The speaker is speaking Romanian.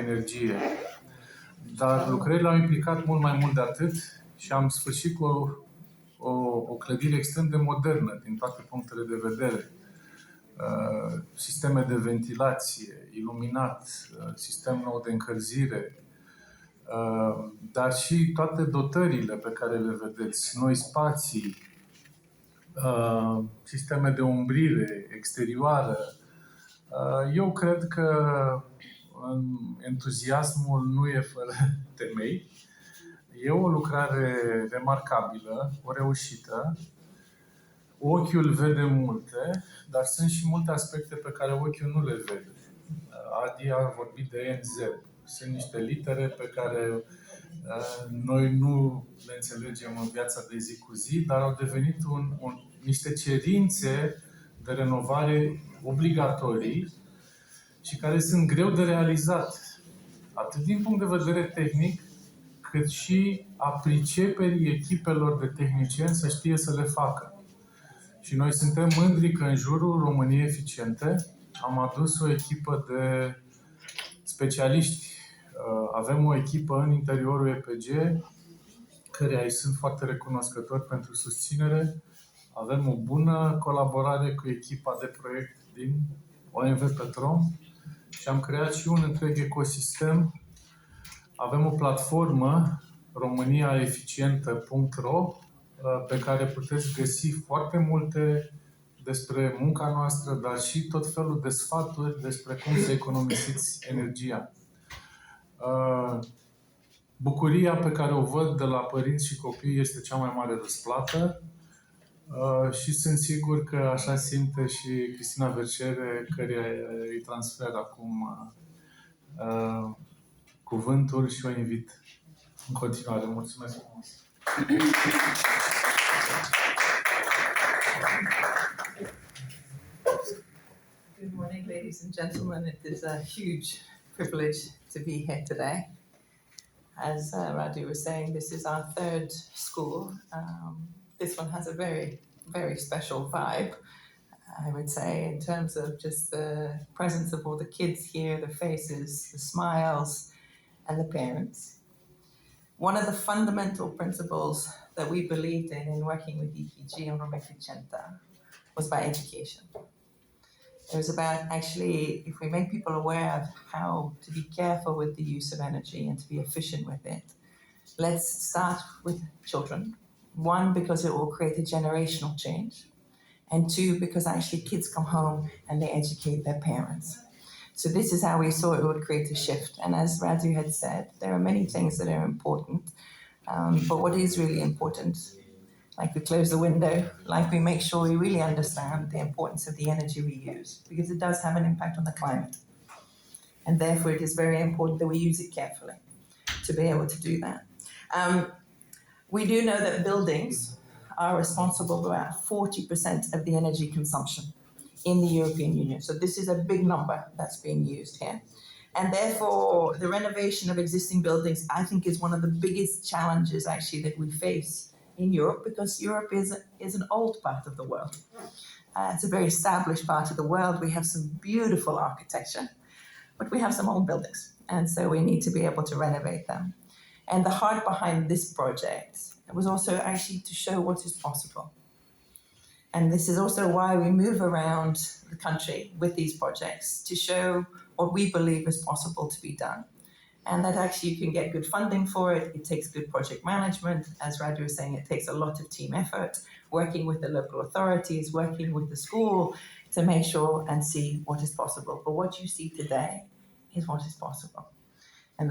energie. Dar lucrările au implicat mult mai mult de atât și am sfârșit cu o clădire extrem de modernă din toate punctele de vedere. Sisteme de ventilație, iluminat, sistem nou de încălzire, dar și toate dotările pe care le vedeți, noi spații, sisteme de umbrire exterioară. Eu cred că entuziasmul nu e fără temei. E o lucrare remarcabilă, o reușită. Ochiul vede multe, dar sunt și multe aspecte pe care ochiul nu le vede. Adi a vorbit de NZ. Sunt niște litere pe care noi nu le înțelegem în viața de zi cu zi, dar au devenit niște cerințe de renovare obligatorii și care sunt greu de realizat, atât din punct de vedere tehnic, cât și a priceperii echipelor de tehnicieni să știe să le facă. Și noi suntem mândri că în jurul României Eficiente am adus o echipă de specialiști. Avem o echipă în interiorul EPG, căreia îi sunt foarte recunoscători pentru susținere. Avem o bună colaborare cu echipa de proiect din OMV Petrom și am creat și un întreg ecosistem. Avem o platformă, romaniaeficientă.ro, pe care puteți găsi foarte multe despre munca noastră, dar și tot felul de sfaturi despre cum să economisiți energia. Bucuria pe care o văd de la părinți și copii este cea mai mare răsplată și sunt sigur că așa simte și Cristina Vercere, căreia îi transfer acum cuvântul și o invit în continuare. Mulțumesc frumos! Good morning, ladies and gentlemen. It is a huge privilege to be here today. As Radu was saying, this is our third school. This one has a very, very special vibe, I would say, in terms of just the presence of all the kids here, the faces, the smiles, and the parents. One of the fundamental principles that we believed in working with EPG and Roma Eficientă was about education. It was about actually, if we make people aware of how to be careful with the use of energy and to be efficient with it, let's start with children. One, because it will create a generational change. And two, because actually kids come home and they educate their parents. So this is how we saw it would create a shift. And as Radu had said, there are many things that are important. But what is really important, like we close the window, like we make sure we really understand the importance of the energy we use, because it does have an impact on the climate. And therefore it is very important that we use it carefully to be able to do that. We do know that buildings are responsible for about 40% of the energy consumption in the European Union. So this is a big number that's being used here. And therefore, the renovation of existing buildings, I think, is one of the biggest challenges actually that we face in Europe, because Europe is an old part of the world. It's a very established part of the world. We have some beautiful architecture, but we have some old buildings. And so we need to be able to renovate them. And the heart behind this project was also actually to show what is possible. And this is also why we move around the country with these projects, to show what we believe is possible to be done. And that actually you can get good funding for it. It takes good project management. As Radu was saying, it takes a lot of team effort, working with the local authorities, working with the school to make sure and see what is possible. But what you see today is what is possible.